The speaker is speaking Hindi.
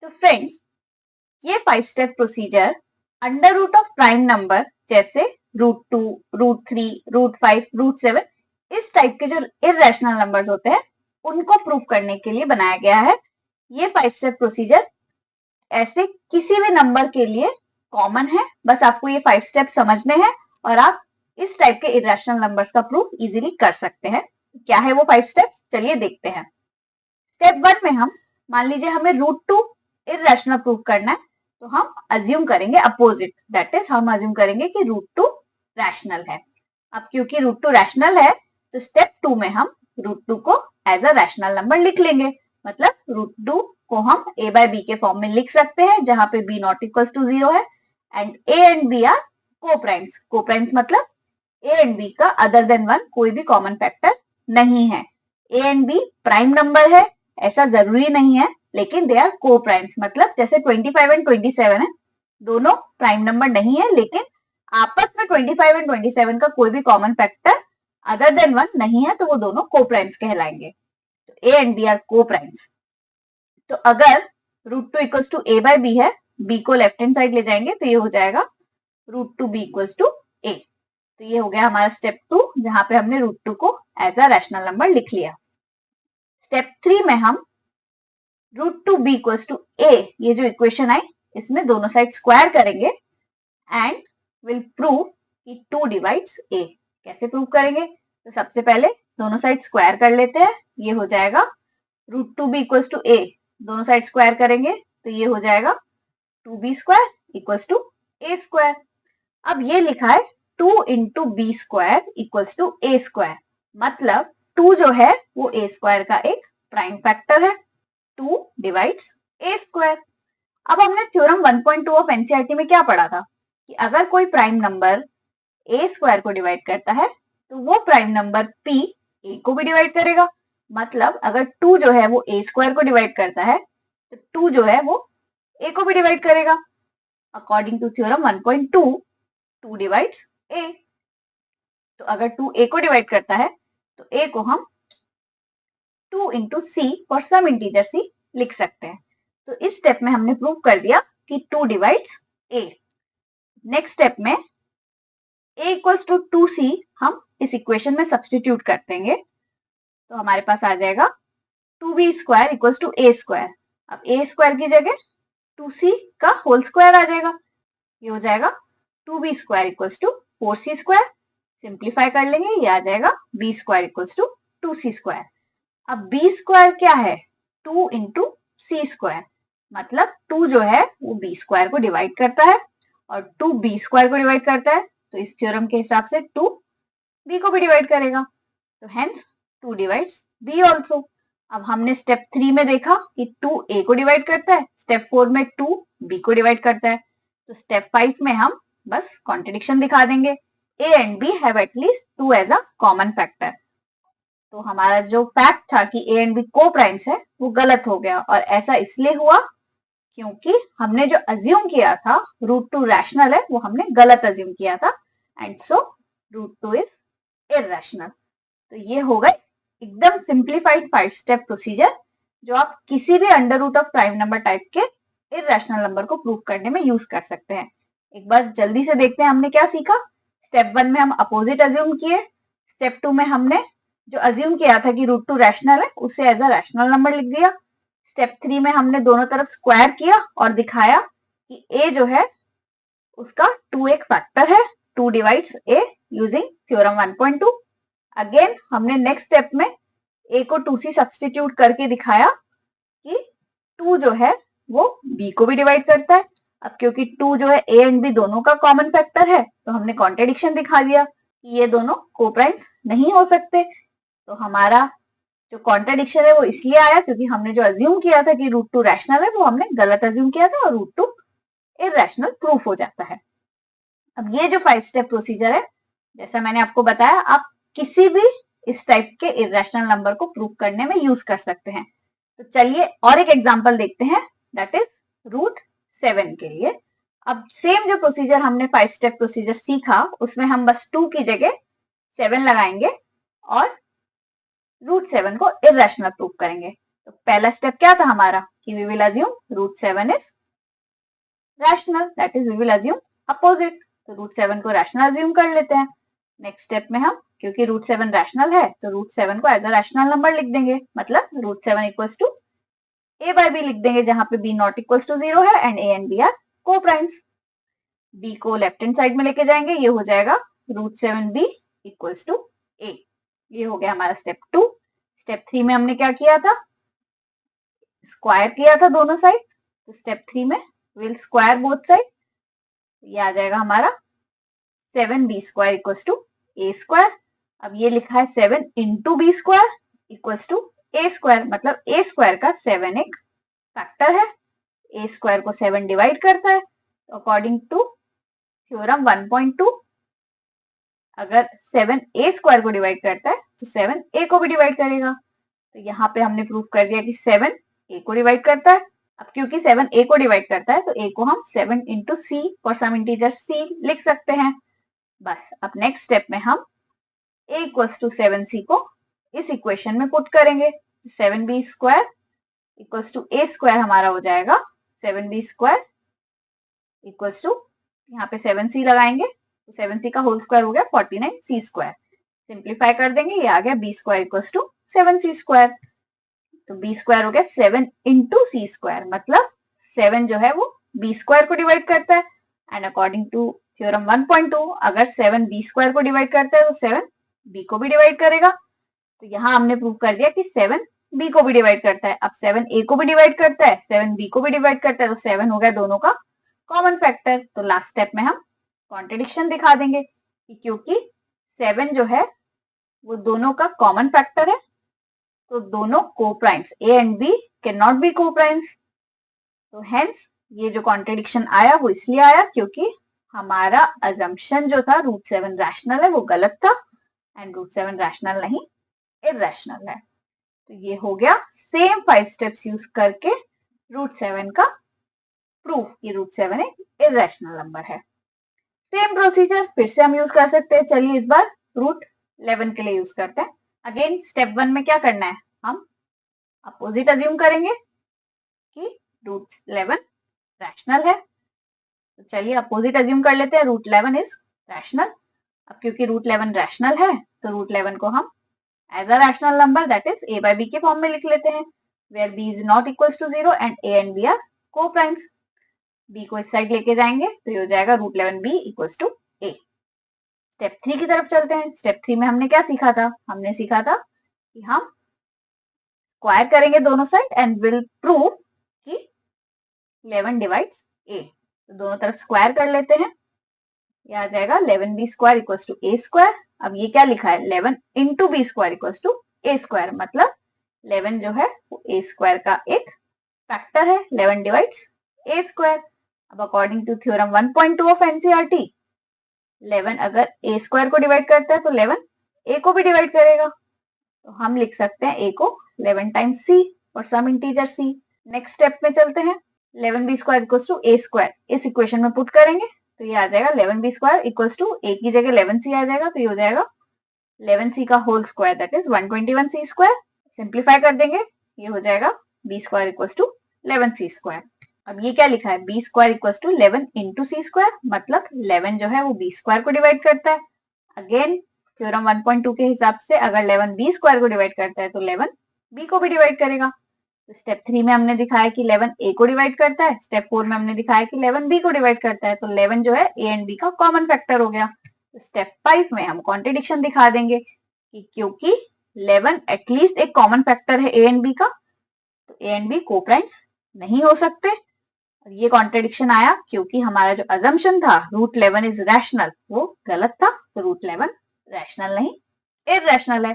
तो फ्रेंड्स, ये 5 step procedure under root of prime number जैसे √2, √3, √5, √7 इस टाइप के जो इरेशनल नंबर्स होते हैं उनको प्रूव करने के लिए बनाया गया है। ये 5 स्टेप प्रोसीजर ऐसे किसी भी नंबर के लिए कॉमन है, बस आपको ये 5 स्टेप समझने हैं और आप इस टाइप के इरेशनल नंबर्स का प्रूफ इजीली कर सकते हैं। क्या है वो 5 स्टेप्स, चलिए देखते हैं। स्टेप 1 में हम मान लीजिए हमें √2 इरेशनल प्रूव करना है, तो हम अज्यूम करेंगे अपोजिट, दैट इज हम अज्यूम करेंगे कि √2 रैशनल है। अब क्योंकि √2 रैशनल है तो स्टेप 2 में हम √2 को एज अ रैशनल नंबर लिख लेंगे। मतलब √2 को हम a by b के फॉर्म में लिख सकते हैं जहां पे b नॉट इक्वल टू 0 है and a and b are coprimes. Coprimes मतलब a एंड b का अदर देन 1 कोई भी कॉमन फैक्टर नहीं है। a and b prime number है ऐसा जरूरी नहीं है, लेकिन दे आर को प्राइम्स। मतलब जैसे 25 एंड 27 है, दोनों प्राइम नंबर नहीं है, लेकिन आपस में 25 एंड 27 का कोई भी कॉमन फैक्टर अदर देन 1 नहीं है, तो वो दोनों को प्राइम्स कहलाएंगे। तो a एंड b आर को प्राइम्स। तो अगर √2 equals to a by b है, b को लेफ्ट हैंड साइड ले जाएंगे तो ये हो जाएगा √2b इक्वल्स टू a। तो ये हो गया हमारा स्टेप 2 जहां पे हमने √2 को एज अ रैशनल नंबर लिख लिया। स्टेप 3 में हम √2b इक्वल्स टू a, ये जो इक्वेशन आई इसमें दोनों साइड स्क्वायर करेंगे एंड विल प्रूव कि 2 डिवाइड्स a। कैसे प्रूव करेंगे? तो सबसे पहले दोनों साइड स्क्वायर कर लेते हैं, ये हो जाएगा √2b इक्वल्स टू a। दोनों साइड स्क्वायर करेंगे तो ये हो जाएगा 2b square equals to a square. अब ये लिखा है 2 into b square equals to a square. मतलब 2 जो है वो a स्क्वायर का एक प्राइम फैक्टर है। 2 डिवाइड्स a स्क्वायर। अब हमने थ्योरम 1.2 ऑफ एनसीईआरटी में क्या पढ़ा था कि अगर कोई प्राइम नंबर a स्क्वायर को डिवाइड करता है तो वो प्राइम नंबर p a को भी डिवाइड करेगा। मतलब अगर 2 जो है वो a स्क्वायर को डिवाइड करता है तो 2 जो है वो a को भी डिवाइड करेगा। According to theorem 1.2, 2 divides a। तो अगर 2 a को डिवाइड करता है तो a को हम 2 into c for some integer c लिख सकते हैं। तो इस स्टेप में हमने प्रूव कर दिया कि 2 डिवाइड्स a। नेक्स्ट स्टेप में a इक्वल्स टू 2c हम इस इक्वेशन में सब्सटीट्यूट कर देंगे, तो हमारे पास आ जाएगा 2b square equals to a square. अब a स्क्वायर की जगह 2c का होल स्क्वायर आ जाएगा, ये हो जाएगा 2b square equals to 4c square. Simplify कर लेंगे, ये आ जाएगा b square equals to 2c square. अब b स्क्वायर क्या है? 2 इंटू सी स्क्वायर। मतलब 2 जो है वो b स्क्वायर को डिवाइड करता है और 2 b स्क्वायर को डिवाइड करता है, तो इस थ्योरम के हिसाब से 2 b को भी डिवाइड करेगा। तो हेंस 2 डिवाइड्स b ऑल्सो। अब हमने स्टेप 3 में देखा कि 2 a को डिवाइड करता है, स्टेप 4 में 2 b को डिवाइड करता है। तो स्टेप 5 में हम बस कॉन्ट्रडिक्शन दिखा देंगे, a and b have at least 2 as a common factor. तो हमारा जो फैक्ट था कि a एंड b को प्राइम्स है वो गलत हो गया, और ऐसा इसलिए हुआ क्योंकि हमने जो अज्यूम किया था √2 रैशनल है वो हमने गलत अज्यूम किया था, एंड सो √2 इज इरेशनल। तो ये हो गए एकदम सिंप्लीफाइड 5 स्टेप प्रोसीजर जो आप किसी भी under root of prime number type के इरेशनल नंबर को प्रूव करने में यूज कर सकते हैं। एक बार जल्दी से देखते हैं हमने क्या सीखा। स्टेप 1 में हम अपोजिट अज्यूम किए। स्टेप 2 में हमने जो अज्यूम किया था कि √2 रैशनल है उसे एज अ रैशनल नंबर लिख दिया। स्टेप 3 में हमने दोनों तरफ स्क्वायर किया और दिखाया कि a जो है उसका 2 एक फैक्टर है, 2 divides a using theorem 1.2। Again हमने नेक्स्ट स्टेप में a को 2c सब्सटीट्यूट करके दिखाया कि 2 जो है वो b को भी डिवाइड करता है। अब क्योंकि 2 जो है a एंड b दोनों का कॉमन फैक्टर है तो हमने कॉन्ट्रडिक्शन दिखा दिया कि ये दोनों कोप्राइम्स नहीं हो सकते। तो हमारा जो कॉन्ट्रडिक्शन है वो इसलिए आया क्योंकि हमने जो अज्यूम किया था कि √2 रैशनल है वो हमने गलत अज्यूम किया था और √2 इरेशनल प्रूफ हो जाता है। अब ये जो 5 स्टेप प्रोसीजर है, जैसा मैंने आपको बताया, आप किसी भी इस टाइप के इरेशनल नंबर को प्रूफ करने में यूज कर सकते हैं। तो चलिए और एक एग्जांपल देखते हैं, दैट इज √7 के लिए। अब सेम जो प्रोसीजर हमने 5 स्टेप प्रोसीजर सीखा उसमें हम बस 2 की जगह 7 लगाएंगे और √7 को इरेशनल प्रूफ करेंगे। तो पहला स्टेप क्या था हमारा कि we will assume root 7 is rational, that is we will assume opposite. तो रूट 7 को रैशनल अज्यूम कर लेते हैं। नेक्स्ट स्टेप में हम, क्योंकि रूट 7 रैशनल है तो रूट 7 को एज अ रैशनल नंबर लिख देंगे, मतलब root 7 equals to a by b लिख देंगे, जहां पे b नॉट इक्वल्स टू 0 है and a and b are को प्राइम्स। b को लेफ्ट हैंड साइड में लेके जाएंगे, ये हो जाएगा root 7b equals to a। ये हो गया हमारा स्टेप 2। स्टेप 3 में हमने क्या किया था, स्क्वायर किया था दोनों साइड। तो स्टेप 3 में विल स्क्वायर बोथ साइड, ये आ जाएगा हमारा 7b square equals to a square. अब ये लिखा है 7 into b square equals to a square, मतलब a स्क्वायर का 7 एक फैक्टर है, a स्क्वायर को 7 डिवाइड करता है। तो अकॉर्डिंग टू थ्योरम 1.2, अगर 7 a स्क्वायर को डिवाइड करता है तो 7 a को भी डिवाइड करेगा। तो यहाँ पे हमने प्रूव कर दिया कि 7 a को डिवाइड करता है। अब क्योंकि 7 a को डिवाइड करता है तो a को हम 7 into c for some integer c लिख सकते हैं। बस अब नेक्स्ट स्टेप में हम a इक्वल्स टू 7c को इस इक्वेशन में पुट करेंगे। तो 7b square equals to a square हमारा हो जाएगा 7b स्क्वायर इक्वल्स टू, यहाँ पे 7c लगाएंगे तो 7c का होल स्क्वायर हो गया 49c स्क्वायर। सिंप्लीफाई कर देंगे, ये आ गया b square equals to 7c square. तो b स्क्वायर हो गया 7 इंटू सी स्क्वायर, मतलब 7 जो है वो b स्क्वायर को डिवाइड करता है एंड अकॉर्डिंग टू थ्योरम 1.2 अगर 7 b स्क्वायर को डिवाइड करता है तो 7 b को भी डिवाइड करेगा। तो यहाँ हमने प्रूव कर दिया कि 7 b को भी डिवाइड करता है। अब 7 a को भी डिवाइड करता है, 7 b को भी डिवाइड करता है, तो 7 हो गया दोनों का कॉमन फैक्टर। तो लास्ट स्टेप में हम कॉन्ट्रडिक्शन दिखा देंगे कि क्योंकि 7 जो है वो दोनों का कॉमन फैक्टर है तो दोनों को primes a and b can not be को प्राइम्स। तो हेंस ये जो कॉन्ट्रडिक्शन आया वो इसलिए आया क्योंकि हमारा अजम्पशन जो था रूट 7 रैशनल है वो गलत था एंड रूट 7 रैशनल नहीं इरैशनल है। तो ये हो गया सेम 5 स्टेप्स यूज करके रूट 7 का प्रूफ कि रूट 7 एक इरैशनल नंबर है। सेम प्रोसीजर फिर से हम यूज कर सकते हैं। चलिए इस बार रूट 11 के लिए यूज करते हैं। अगेन स्टेप 1 में क्या करना है, हम अपोजिट अज्यूम करेंगे कि रूट 11 रैशनल है। तो चलिए अपोजिट अज्यूम कर लेते हैं, रूट 11 इज रैशनल। अब क्योंकि रूट 11 रैशनल है तो रूट 11 को हम as a rational number that is a by b के फॉर्म में लिख लेते हैं, where b is not equals to 0 and a and b are को प्राइम्स। b को इस साइड लेके जाएंगे तो ये हो जाएगा root 11b equals to a। Step 3 की तरफ चलते हैं। स्टेप 3 में हमने क्या सीखा था, हमने सीखा था कि हम स्क्वायर करेंगे दोनों साइड एंड विल प्रूव कि 11 डिवाइड्स a। तो दोनों तरफ स्क्वायर कर लेते हैं, ये आ जाएगा 11b square equals to a square. अब ये क्या लिखा है 11 into b square equals to a square, मतलब 11 जो है वो a स्क्वायर का एक फैक्टर है, 11 डिवाइड्स a स्क्वायर। अब according to theorem 1.2 of NCERT 11 अगर a स्क्वायर को डिवाइड करता है तो 11 a को भी डिवाइड करेगा। तो हम लिख सकते हैं a को 11 टाइम्स c और some integer c। Next step में चलते हैं, 11b square equals to a square इस इक्वेशन में पुट करेंगे तो ये आ जाएगा 11b square equals to a की जगह 11c आ जाएगा, तो ये हो जाएगा 11c का whole square that is 121c square. Simplify कर देंगे, ये हो जाएगा b square equals to 11c square. अब ये क्या लिखा है b square equals to 11 into c square, मतलब 11 जो है वो b स्क्वायर को डिवाइड करता है। अगेन थ्योरम 1.2 के हिसाब से अगर 11 b स्क्वायर को डिवाइड करता है तो 11 b को भी डिवाइड करेगा। तो स्टेप 3 में हमने दिखाया कि 11 a को डिवाइड करता है, स्टेप 4 में हमने दिखाया कि 11 b को डिवाइड करता है, तो 11 जो है a एंड b का कॉमन फैक्टर हो गया। तो स्टेप 5 में हम कॉन्ट्रडिक्शन दिखा देंगे कि क्योंकि 11 एटलीस्ट एक कॉमन फैक्टर है a एंड b का, तो a एंड b को प्राइम्स नहीं हो सकते। ये कॉन्ट्रडिक्शन आया क्योंकि हमारा जो अजम्पशन था रूट 11 इज रैशनल वो गलत था, तो रूट 11 रैशनल नहीं इरैशनल है।